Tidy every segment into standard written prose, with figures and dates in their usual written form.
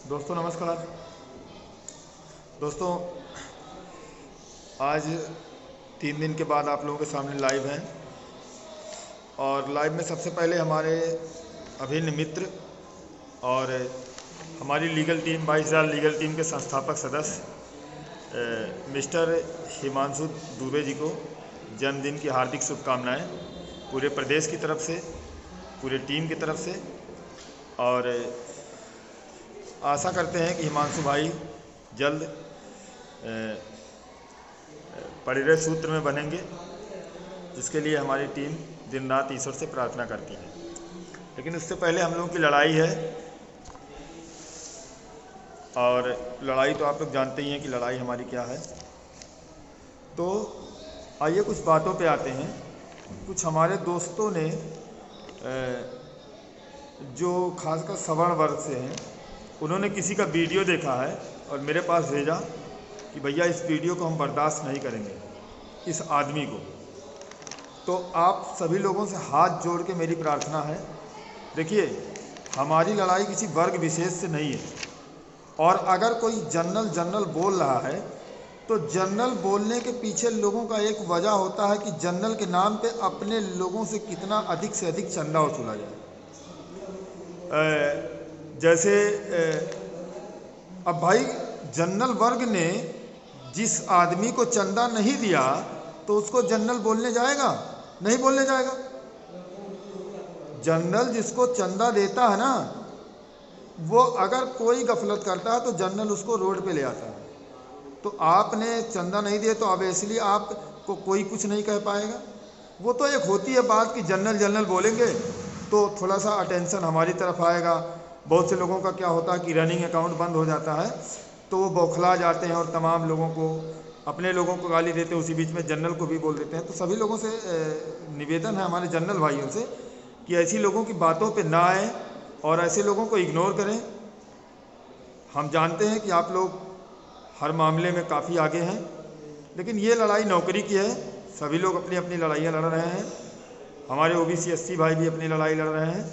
दोस्तों नमस्कार। दोस्तों आज 3 दिन के बाद आप लोगों के सामने लाइव हैं और लाइव में सबसे पहले हमारे अभिन्न मित्र और हमारी लीगल टीम 22,000 लीगल टीम के संस्थापक सदस्य मिस्टर हिमांशु दुबे जी को जन्मदिन की हार्दिक शुभकामनाएं पूरे प्रदेश की तरफ से, पूरे टीम की तरफ से। और आशा करते हैं कि हिमांशु भाई जल्द परिणय सूत्र में बनेंगे, जिसके लिए हमारी टीम दिन रात ईश्वर से प्रार्थना करती है। लेकिन उससे पहले हम लोगों की लड़ाई है, और लड़ाई तो आप लोग जानते ही हैं कि लड़ाई हमारी क्या है। तो आइए कुछ बातों पे आते हैं। कुछ हमारे दोस्तों ने जो खासकर सवर्ण वर्ग से हैं, उन्होंने किसी का वीडियो देखा है और मेरे पास भेजा कि भैया इस वीडियो को हम बर्दाश्त नहीं करेंगे, इस आदमी को। तो आप सभी लोगों से हाथ जोड़ के मेरी प्रार्थना है, देखिए हमारी लड़ाई किसी वर्ग विशेष से नहीं है। और अगर कोई जनरल बोल रहा है तो जनरल बोलने के पीछे लोगों का एक वजह होता है कि जनरल के नाम पे अपने लोगों से कितना अधिक से अधिक चंदा वसूला जाए। जैसे अब भाई जनरल वर्ग ने जिस आदमी को चंदा नहीं दिया तो उसको जनरल बोलने जाएगा? नहीं बोलने जाएगा। जनरल जिसको चंदा देता है ना, वो अगर कोई गफलत करता है तो जनरल उसको रोड पे ले आता है। तो आपने चंदा नहीं दिया तो अब इसलिए आपको कोई कुछ नहीं कह पाएगा। वो तो एक होती है बात कि जनरल बोलेंगे तो थोड़ा सा अटेंशन हमारी तरफ आएगा। बहुत से लोगों का क्या होता है कि रनिंग अकाउंट बंद हो जाता है तो वो बौखला जाते हैं और तमाम लोगों को, अपने लोगों को गाली देते हैं, उसी बीच में जनरल को भी बोल देते हैं। तो सभी लोगों से निवेदन है हमारे जनरल भाइयों से कि ऐसी लोगों की बातों पे ना आए और ऐसे लोगों को इग्नोर करें। हम जानते हैं कि आप लोग हर मामले में काफ़ी आगे हैं, लेकिन ये लड़ाई नौकरी की है। सभी लोग अपनी अपनी लड़ाइयाँ लड़ रहे हैं। हमारे ओबीसी एससी भाई भी अपनी लड़ाई लड़ रहे हैं,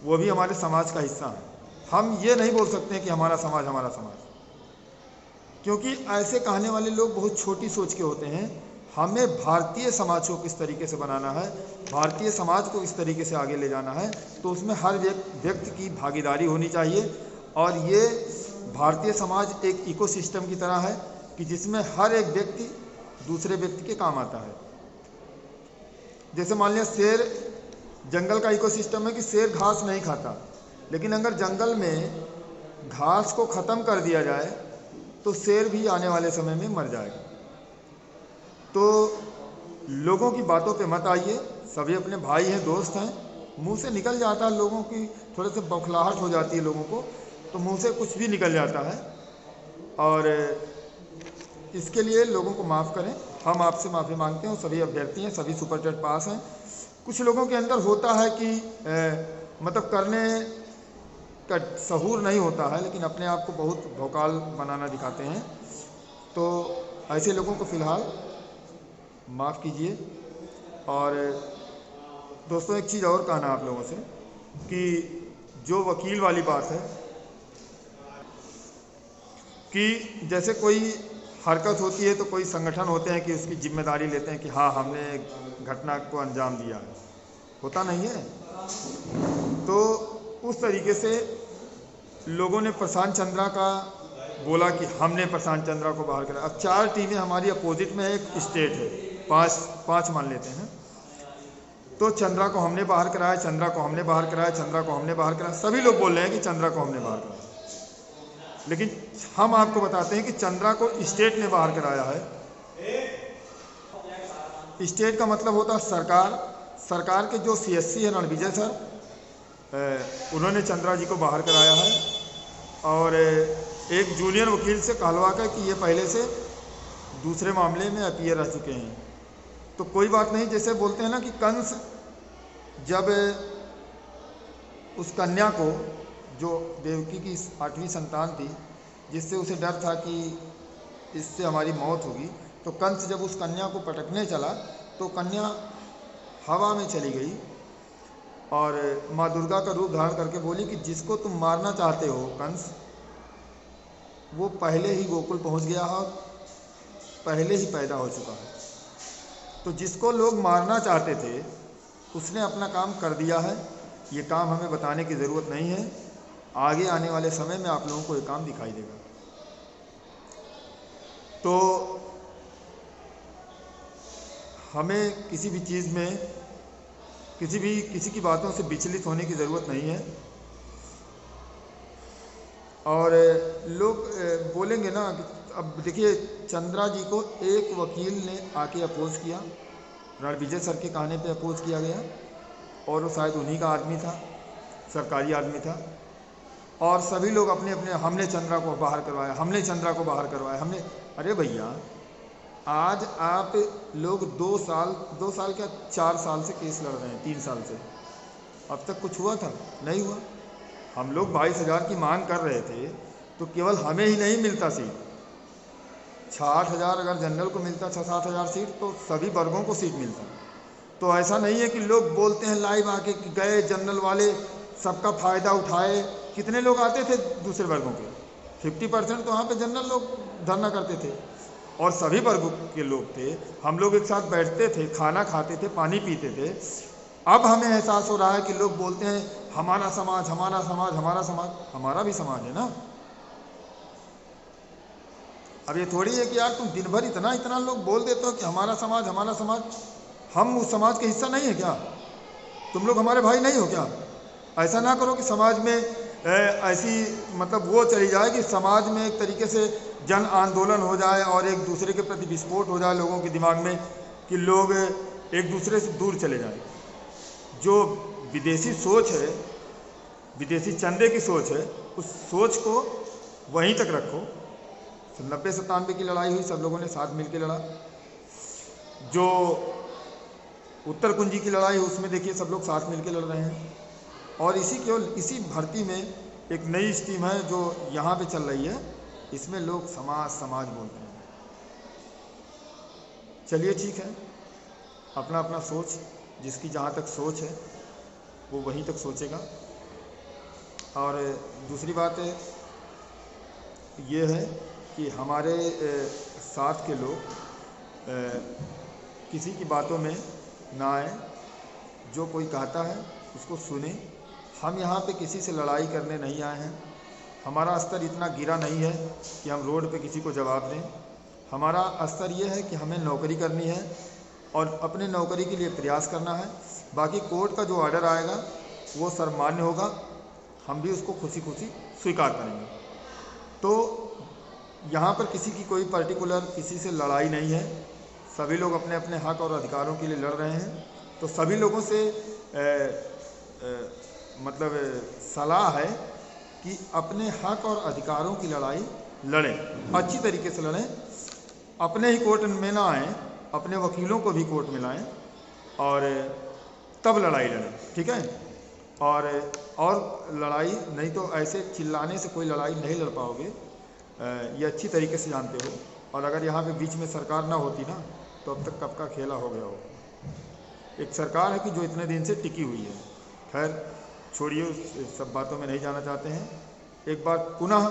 वो भी हमारे समाज का हिस्सा है। हम ये नहीं बोल सकते हैं कि हमारा समाज, क्योंकि ऐसे कहने वाले लोग बहुत छोटी सोच के होते हैं। हमें भारतीय समाज को किस तरीके से बनाना है, भारतीय समाज को इस तरीके से आगे ले जाना है, तो उसमें हर व्यक्ति की भागीदारी होनी चाहिए। और ये भारतीय समाज एक इकोसिस्टम की तरह है कि जिसमें हर एक व्यक्ति दूसरे व्यक्ति के काम आता है। जैसे मान लिया शेर, जंगल का इकोसिस्टम है कि शेर घास नहीं खाता, लेकिन अगर जंगल में घास को ख़त्म कर दिया जाए तो शेर भी आने वाले समय में मर जाएगा। तो लोगों की बातों पे मत आइए। सभी अपने भाई हैं, दोस्त हैं। मुंह से निकल जाता है, लोगों की थोड़े से बौखलाहट हो जाती है लोगों को, तो मुंह से कुछ भी निकल जाता है। और इसके लिए लोगों को माफ़ करें, हम आपसे माफ़ी मांगते हैं। सभी अभ्यर्थी हैं, सभी सुपर टेट पास हैं। कुछ लोगों के अंदर होता है कि मतलब करने का सहूर नहीं होता है, लेकिन अपने आप को बहुत भौकाल बनाना दिखाते हैं। तो ऐसे लोगों को फ़िलहाल माफ़ कीजिए। और दोस्तों एक चीज़ और कहना आप लोगों से कि जो वकील वाली बात है कि जैसे कोई हरकत होती है तो कोई संगठन होते हैं कि उसकी जिम्मेदारी लेते हैं कि हाँ हमने घटना को अंजाम दिया है, होता नहीं है। तो उस तरीके से लोगों ने प्रशांत चंद्रा का बोला कि हमने प्रशांत चंद्रा को बाहर कराया। अब 4 टीमें हमारी अपोजिट में, एक स्टेट है, 5 मान लेते हैं। तो चंद्रा को हमने बाहर कराया, चंद्रा को हमने बाहर कराया, चंद्रा को हमने बाहर कराया। सभी लोग बोल रहे हैं कि चंद्रा को हमने बाहर कराया, लेकिन हम आपको बताते हैं कि चंद्रा को स्टेट ने बाहर कराया है। स्टेट का मतलब होता है सरकार के जो सीएससी है रणविजय सर, उन्होंने चंद्रा जी को बाहर कराया है। और एक जूनियर वकील से कहलवा कर कि ये पहले से दूसरे मामले में अपीयर रह चुके हैं। तो कोई बात नहीं। जैसे बोलते हैं ना कि कंस जब उस कन्या को, जो देवकी की 8वीं संतान थी, जिससे उसे डर था कि इससे हमारी मौत होगी, तो कंस जब उस कन्या को पटकने चला तो कन्या हवा में चली गई और माँ दुर्गा का रूप धारण करके बोली कि जिसको तुम मारना चाहते हो कंस, वो पहले ही गोकुल पहुंच गया है, पहले ही पैदा हो चुका है। तो जिसको लोग मारना चाहते थे उसने अपना काम कर दिया है। ये काम हमें बताने की ज़रूरत नहीं है, आगे आने वाले समय में आप लोगों को ये काम दिखाई देगा। तो हमें किसी भी चीज़ में किसी की बातों से विचलित होने की ज़रूरत नहीं है। और लोग बोलेंगे ना कि अब देखिए, चंद्रा जी को एक वकील ने आके अपोज किया, रणविजय सर के कहने पे अपोज किया गया, और वो शायद उन्हीं का आदमी था, सरकारी आदमी था। और सभी लोग अपने अपने, हमने चंद्रा को बाहर करवाया, हमने चंद्रा को बाहर करवाया, हमने। अरे भैया, आज आप लोग 2 साल क्या 4 साल से केस लड़ रहे हैं, 3 साल से, अब तक कुछ हुआ था? नहीं हुआ। हम लोग 22,000 की मांग कर रहे थे, तो केवल हमें ही नहीं मिलता सीट, 60,000 अगर जनरल को मिलता, 6-7 हज़ार सीट, तो सभी वर्गों को सीट मिलता। तो ऐसा नहीं है कि लोग बोलते हैं लाइव आके कि गए जनरल वाले, सबका फ़ायदा उठाए। कितने लोग आते थे दूसरे वर्गों के? 50% तो वहाँ पे जनरल लोग धरना करते थे, और सभी वर्गों के लोग थे। हम लोग एक साथ बैठते थे, खाना खाते थे, पानी पीते थे। अब हमें एहसास हो रहा है कि लोग बोलते हैं हमारा समाज, हमारा समाज, हमारा समाज। हमारा भी समाज है ना। अब ये थोड़ी है कि यार तुम दिन भर इतना लोग बोल देते हो कि हमारा समाज, हमारा समाज। हम उस समाज के हिस्सा नहीं है क्या? तुम लोग हमारे भाई नहीं हो क्या? ऐसा ना करो कि समाज में ऐसी मतलब वो चली जाए कि समाज में एक तरीके से जन आंदोलन हो जाए और एक दूसरे के प्रति विस्फोट हो जाए लोगों के दिमाग में, कि लोग एक दूसरे से दूर चले जाएं। जो विदेशी सोच है, विदेशी चंदे की सोच है, उस सोच को वहीं तक रखो। 90-97 की लड़ाई हुई, सब लोगों ने साथ मिलकर लड़ा। जो उत्तर कुंजी की लड़ाई है, उसमें देखिए सब लोग साथ मिलकर लड़ रहे हैं। और इसी भर्ती में एक नई स्कीम है जो यहाँ पे चल रही है, इसमें लोग समाज समाज बोलते हैं। चलिए ठीक है, अपना अपना सोच, जिसकी जहाँ तक सोच है वो वहीं तक सोचेगा। और दूसरी बात ये है कि हमारे साथ के लोग किसी की बातों में ना आए, जो कोई कहता है उसको सुने। हम यहाँ पे किसी से लड़ाई करने नहीं आए हैं, हमारा स्तर इतना गिरा नहीं है कि हम रोड पे किसी को जवाब दें। हमारा स्तर ये है कि हमें नौकरी करनी है और अपने नौकरी के लिए प्रयास करना है। बाकी कोर्ट का जो ऑर्डर आएगा वो सर्वमान्य होगा, हम भी उसको खुशी खुशी स्वीकार करेंगे। तो यहाँ पर किसी की कोई पर्टिकुलर किसी से लड़ाई नहीं है, सभी लोग अपने अपने हक और अधिकारों के लिए लड़ रहे हैं। तो सभी लोगों से मतलब सलाह है कि अपने हक और अधिकारों की लड़ाई लड़ें, अच्छी तरीके से लड़ें, अपने ही कोर्ट में ना आएँ, अपने वकीलों को भी कोर्ट में लाएँ और तब लड़ाई लड़ें, ठीक है। और लड़ाई नहीं तो ऐसे चिल्लाने से कोई लड़ाई नहीं लड़ पाओगे, ये अच्छी तरीके से जानते हो। और अगर यहाँ पे बीच में सरकार ना होती ना, तो अब तक कब का खेला हो गया हो। एक सरकार है कि जो इतने दिन से टिकी हुई है। खैर छोड़िए, उस सब बातों में नहीं जाना चाहते हैं। एक बार पुनः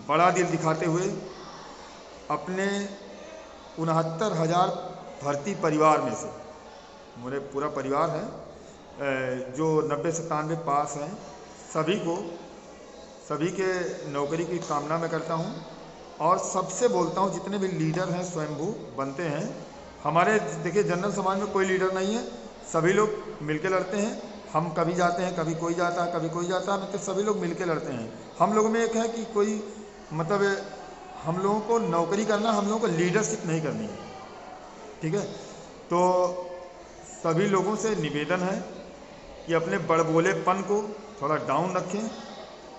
बड़ा दिल दिखाते हुए अपने 69,000 भर्ती परिवार में से, मेरे पूरा परिवार है जो 90-97 पास हैं, सभी के नौकरी की कामना मैं करता हूं। और सबसे बोलता हूं, जितने भी लीडर हैं स्वयंभू बनते हैं। हमारे देखिए जनरल समाज में कोई लीडर नहीं है, सभी लोग मिलकर लड़ते हैं। हम कभी जाते हैं, कभी कोई जाता है, कभी कोई जाता है, मतलब सभी लोग मिलकर लड़ते हैं। हम लोगों में एक है कि कोई मतलब हम लोगों को नौकरी करना, हम लोगों को लीडरशिप नहीं करनी है, ठीक है। तो सभी लोगों से निवेदन है कि अपने बड़बोलेपन को थोड़ा डाउन रखें,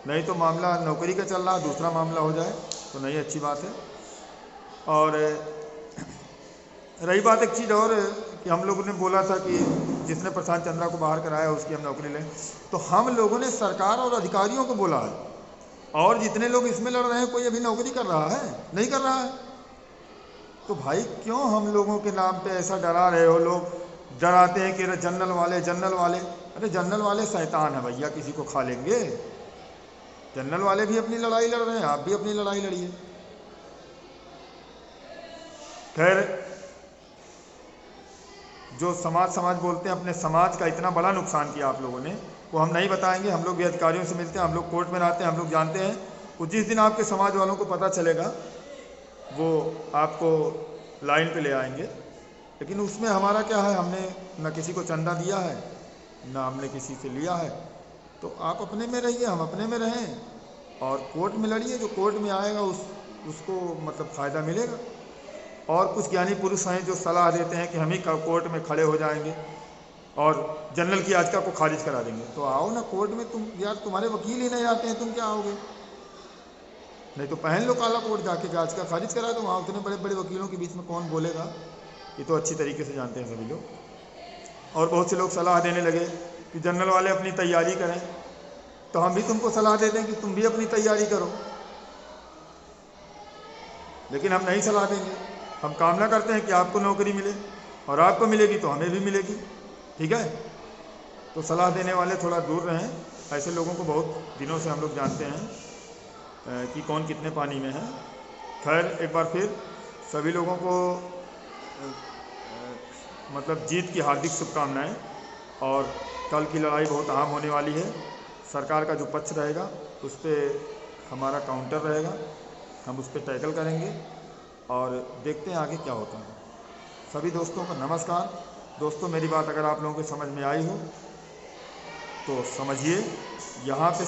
नहीं तो मामला नौकरी का चल रहा है, दूसरा मामला हो जाए तो नहीं अच्छी बात है। और रही बात एक चीज़ और कि हम लोगों ने बोला था कि जिसने प्रशांत चंद्रा को बाहर कराया उसकी हम नौकरी लें, तो हम लोगों ने सरकार और अधिकारियों को बोला है। और जितने लोग इसमें लड़ रहे हैं, कोई अभी नौकरी कर रहा है? नहीं कर रहा है। तो भाई क्यों हम लोगों के नाम पे ऐसा डरा रहे हो? लोग डराते हैं कि जनरल वाले, जनरल वाले। अरे जनरल वाले शैतान है भैया, किसी को खा लेंगे। जनरल वाले भी अपनी लड़ाई लड़ रहे हैं, आप भी अपनी लड़ाई लड़िए। खैर, जो समाज बोलते हैं, अपने समाज का इतना बड़ा नुकसान किया आप लोगों ने, वो हम नहीं बताएंगे। हम लोग भी अधिकारियों से मिलते हैं, हम लोग कोर्ट में रहते हैं, हम लोग जानते हैं। वो जिस दिन आपके समाज वालों को पता चलेगा वो आपको लाइन पे ले आएंगे। लेकिन उसमें हमारा क्या है, हमने न किसी को चंदा दिया है, न हमने किसी से लिया है। तो आप अपने में रहिए, हम अपने में रहें, और कोर्ट में लड़िए। जो कोर्ट में आएगा उसको मतलब फ़ायदा मिलेगा। और कुछ ज्ञानी पुरुष हैं जो सलाह देते हैं कि हम ही कोर्ट में खड़े हो जाएंगे और जनरल की याचिका को खारिज करा देंगे। तो आओ ना कोर्ट में, तुम यार, तुम्हारे वकील ही नहीं आते हैं, तुम क्या आओगे? नहीं तो पहन लो काला कोट, जाके याचिका खारिज करा दो। वहाँ उतने बड़े बड़े वकीलों के बीच में कौन बोलेगा? ये तो अच्छी तरीके से जानते हैं सभी लोग। और बहुत से लोग सलाह देने लगे कि जनरल वाले अपनी तैयारी करें, तो हम भी तुमको सलाह दे दें कि तुम भी अपनी तैयारी करो। लेकिन हम नहीं सलाह देंगे, हम कामना करते हैं कि आपको नौकरी मिले, और आपको मिलेगी तो हमें भी मिलेगी। ठीक है? तो सलाह देने वाले थोड़ा दूर रहें। ऐसे लोगों को बहुत दिनों से हम लोग जानते हैं कि कौन कितने पानी में है। खैर, एक बार फिर सभी लोगों को मतलब जीत की हार्दिक शुभकामनाएं। और कल की लड़ाई बहुत अहम होने वाली है। सरकार का जो पक्ष रहेगा उस पर हमारा काउंटर रहेगा, हम उस पर टैकल करेंगे और देखते हैं आगे क्या होता है। सभी दोस्तों को नमस्कार। दोस्तों, मेरी बात अगर आप लोगों को समझ में आई हो तो समझिए। यहाँ पे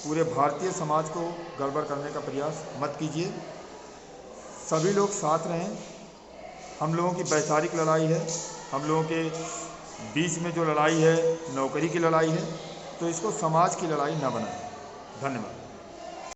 पूरे भारतीय समाज को गड़बड़ करने का प्रयास मत कीजिए। सभी लोग साथ रहें। हम लोगों की वैचारिक लड़ाई है, हम लोगों के बीच में जो लड़ाई है नौकरी की लड़ाई है, तो इसको समाज की लड़ाई न बनाएं। धन्यवाद।